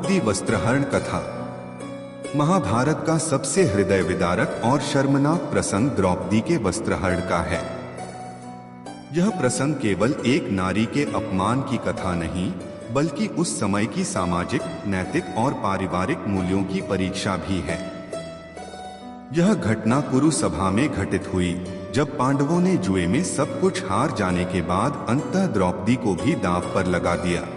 द्रौपदी वस्त्रहरण कथा। महाभारत का सबसे हृदय विदारक और शर्मनाक प्रसंग द्रौपदी के वस्त्रहरण का है। यह प्रसंग केवल एक नारी के अपमान की कथा नहीं, बल्कि उस समय की सामाजिक, नैतिक और पारिवारिक मूल्यों की परीक्षा भी है। यह घटना कुरु सभा में घटित हुई, जब पांडवों ने जुए में सब कुछ हार जाने के बाद अंततः द्रौपदी को भी दांव पर लगा दिया।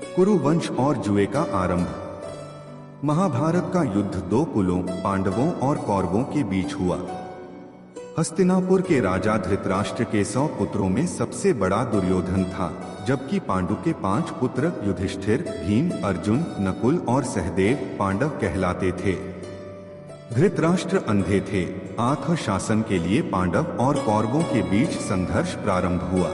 कुरु वंश और जुए का आरंभ। महाभारत का युद्ध दो कुलों, पांडवों और कौरवों के बीच हुआ। हस्तिनापुर के राजा धृतराष्ट्र के 100 पुत्रों में सबसे बड़ा दुर्योधन था, जबकि पांडु के 5 पुत्र युधिष्ठिर, भीम, अर्जुन, नकुल और सहदेव पांडव कहलाते थे। धृतराष्ट्र अंधे थे। आत्म शासन के लिए पांडव और कौरवों के बीच संघर्ष प्रारंभ हुआ।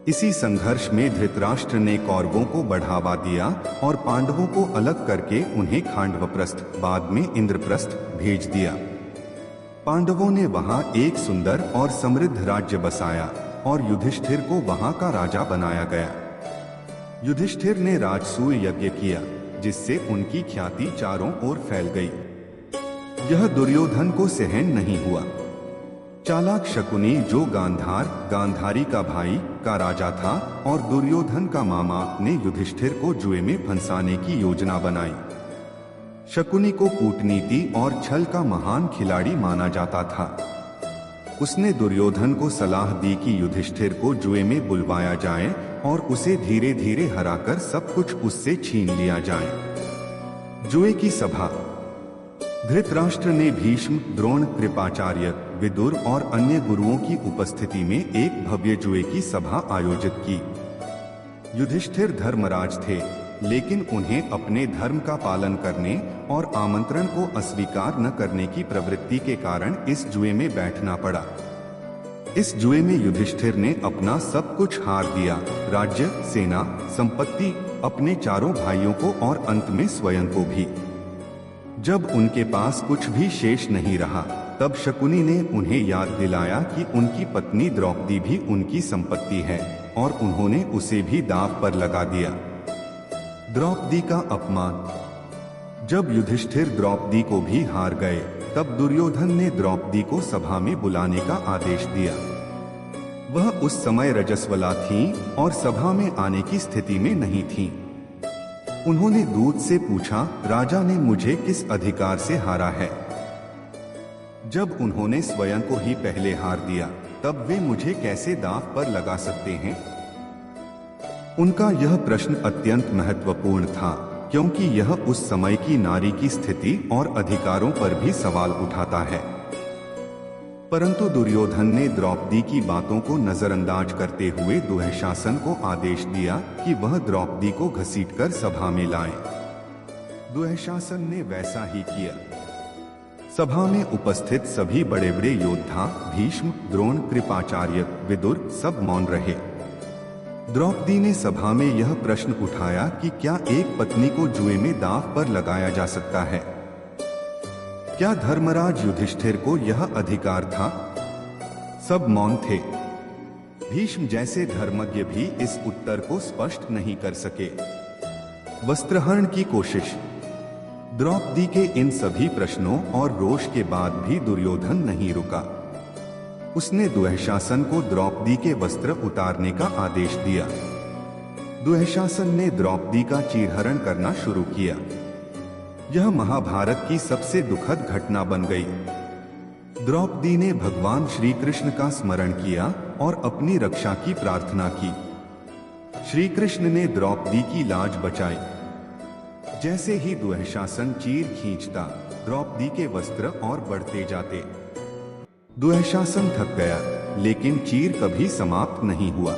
इसी संघर्ष में धृतराष्ट्र ने कौरवों को बढ़ावा दिया और पांडवों को अलग करके उन्हें खांडवप्रस्थ, बाद में इंद्रप्रस्थ भेज दिया। पांडवों ने वहां एक सुंदर और समृद्ध राज्य बसाया और युधिष्ठिर को वहां का राजा बनाया गया। युधिष्ठिर ने राजसूय यज्ञ किया, जिससे उनकी ख्याति चारों ओर फैल गई। यह दुर्योधन को सहन नहीं हुआ। चालाक शकुनी, जो गांधारी का भाई का राजा था और दुर्योधन का मामा, ने युधिष्ठिर को जुए में फंसाने की योजना बनाई। शकुनी को कूटनीति और छल का महान खिलाड़ी माना जाता था। उसने दुर्योधन को सलाह दी कि युधिष्ठिर को जुए में बुलवाया जाए और उसे धीरे धीरे हराकर सब कुछ उससे छीन लिया जाए। जुए की सभा। धृतराष्ट्र ने भीष्म, द्रोण, कृपाचार्य, विदुर और अन्य गुरुओं की उपस्थिति में एक भव्य जुए की सभा आयोजित की। युधिष्ठिर धर्मराज थे, लेकिन उन्हें अपने धर्म का पालन करने और आमंत्रण को अस्वीकार न करने की प्रवृत्ति के कारण इस जुए में बैठना पड़ा। इस जुए में युधिष्ठिर ने अपना सब कुछ हार दिया, राज्य, सेना, संपत्ति, अपने चारों भाइयों को और अंत में स्वयं को भी। जब उनके पास कुछ भी शेष नहीं रहा, तब शकुनी ने उन्हें याद दिलाया कि उनकी पत्नी द्रौपदी भी उनकी संपत्ति है और उन्होंने उसे भी दांव पर लगा दिया। द्रौपदी का अपमान। जब युधिष्ठिर द्रौपदी को भी हार गए, तब दुर्योधन ने द्रौपदी को सभा में बुलाने का आदेश दिया। वह उस समय रजस्वला थीं और सभा में आने की स्थिति में नहीं थीं। उन्होंने दूत से पूछा, राजा ने मुझे किस अधिकार से हारा है? जब उन्होंने स्वयं को ही पहले हार दिया, तब वे मुझे कैसे दांव पर लगा सकते हैं? उनका यह प्रश्न अत्यंत महत्वपूर्ण था, क्योंकि यह उस समय की नारी की स्थिति और अधिकारों पर भी सवाल उठाता है। परंतु दुर्योधन ने द्रौपदी की बातों को नजरअंदाज करते हुए दुःशासन को आदेश दिया कि वह द्रौपदी को घसीटकर सभा में लाए। दुःशासन ने वैसा ही किया। सभा में उपस्थित सभी बड़े बड़े योद्धा, भीष्म, द्रोण, कृपाचार्य, विदुर, सब मौन रहे। द्रौपदी ने सभा में यह प्रश्न उठाया कि क्या एक पत्नी को जुए में दांव पर लगाया जा सकता है? क्या धर्मराज युधिष्ठिर को यह अधिकार था? सब मौन थे। भीष्म जैसे धर्मज्ञ भी इस उत्तर को स्पष्ट नहीं कर सके। वस्त्रहरण की कोशिश। द्रौपदी के इन सभी प्रश्नों और रोष के बाद भी दुर्योधन नहीं रुका। उसने दुःशासन को द्रौपदी के वस्त्र उतारने का आदेश दिया। दुःशासन ने द्रौपदी का चीरहरण करना शुरू किया। यह महाभारत की सबसे दुखद घटना बन गई। द्रौपदी ने भगवान श्री कृष्ण का स्मरण किया और अपनी रक्षा की प्रार्थना की। श्री कृष्ण ने द्रौपदी की लाज बचाई। जैसे ही दुःशासन चीर खींचता, द्रौपदी के वस्त्र और बढ़ते जाते। दुःशासन थक गया, लेकिन चीर कभी समाप्त नहीं हुआ।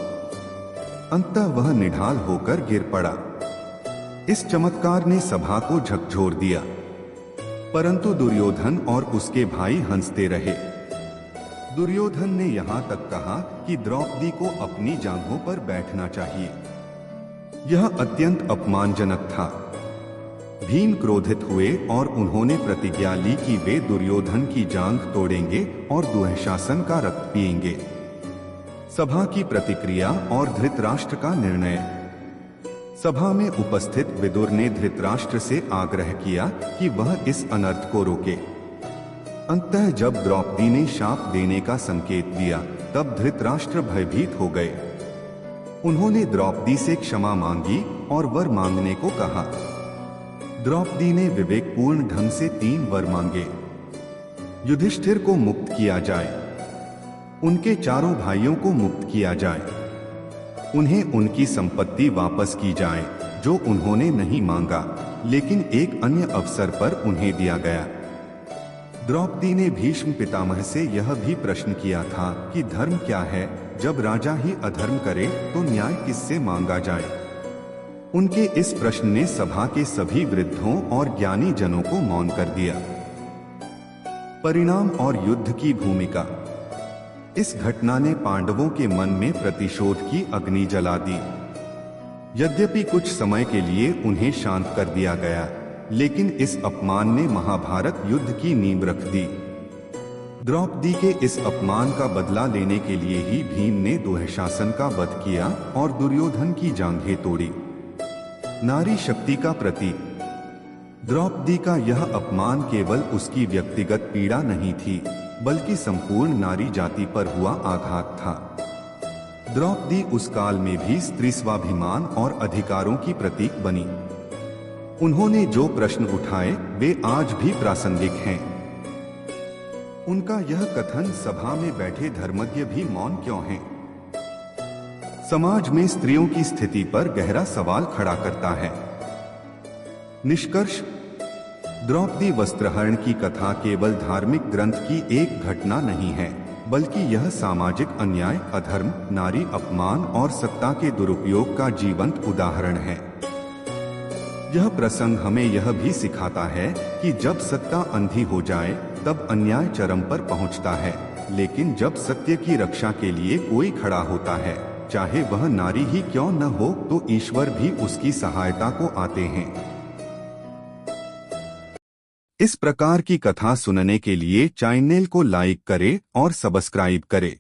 अंततः वह निढाल होकर गिर पड़ा। इस चमत्कार ने सभा को झकझोर दिया, परंतु दुर्योधन और उसके भाई हंसते रहे। दुर्योधन ने यहाँ तक कहा कि द्रौपदी को अपनी जांघों पर बैठना चाहिए। यह अत्यंत अपमानजनक था। भीम क्रोधित हुए और उन्होंने प्रतिज्ञा ली कि वे दुर्योधन की जांघ तोड़ेंगे और दुःशासन का रक्त पिएंगे। सभा की प्रतिक्रिया और धृतराष्ट्र का निर्णय। सभा में उपस्थित विदुर ने धृतराष्ट्र से आग्रह किया कि वह इस अनर्थ को रोके। अंततः जब द्रौपदी ने शाप देने का संकेत दिया, तब धृतराष्ट्र भयभीत हो गए। उन्होंने द्रौपदी से क्षमा मांगी और वर मांगने को कहा। द्रौपदी ने विवेकपूर्ण ढंग से 3 वर मांगे। युधिष्ठिर को मुक्त किया जाए, उनके चारों भाइयों को मुक्त किया जाए, उन्हें उनकी संपत्ति वापस की जाए जो उन्होंने नहीं मांगा, लेकिन एक अन्य अवसर पर उन्हें दिया गया। द्रौपदी ने भीष्म पितामह से यह भी प्रश्न किया था कि धर्म क्या है? जब राजा ही अधर्म करे तो न्याय किससे मांगा जाए? उनके इस प्रश्न ने सभा के सभी वृद्धों और ज्ञानी जनों को मौन कर दिया। परिणाम और युद्ध की भूमिका। इस घटना ने पांडवों के मन में प्रतिशोध की अग्नि जला दी। यद्यपि कुछ समय के लिए उन्हें शांत कर दिया गया, लेकिन इस अपमान ने महाभारत युद्ध की नींव रख दी। द्रौपदी के इस अपमान का बदला लेने के लिए ही भीम ने दुःशासन का वध किया और दुर्योधन की जांघें तोड़ी। नारी शक्ति का प्रतीक। द्रौपदी का यह अपमान केवल उसकी व्यक्तिगत पीड़ा नहीं थी, बल्कि संपूर्ण नारी जाति पर हुआ आघात था। द्रौपदी उस काल में भी स्त्री स्वाभिमान और अधिकारों की प्रतीक बनी। उन्होंने जो प्रश्न उठाए वे आज भी प्रासंगिक हैं। उनका यह कथन सभा में बैठे धर्मज्ञ भी मौन क्यों हैं? समाज में स्त्रियों की स्थिति पर गहरा सवाल खड़ा करता है। निष्कर्ष। द्रौपदी वस्त्रहरण की कथा केवल धार्मिक ग्रंथ की एक घटना नहीं है, बल्कि यह सामाजिक अन्याय, अधर्म, नारी अपमान और सत्ता के दुरुपयोग का जीवंत उदाहरण है। यह प्रसंग हमें यह भी सिखाता है कि जब सत्ता अंधी हो जाए तब अन्याय चरम पर पहुंचता है, लेकिन जब सत्य की रक्षा के लिए कोई खड़ा होता है, चाहे वह नारी ही क्यों न हो, तो ईश्वर भी उसकी सहायता को आते हैं। इस प्रकार की कथा सुनने के लिए चैनल को लाइक करें और सब्सक्राइब करें।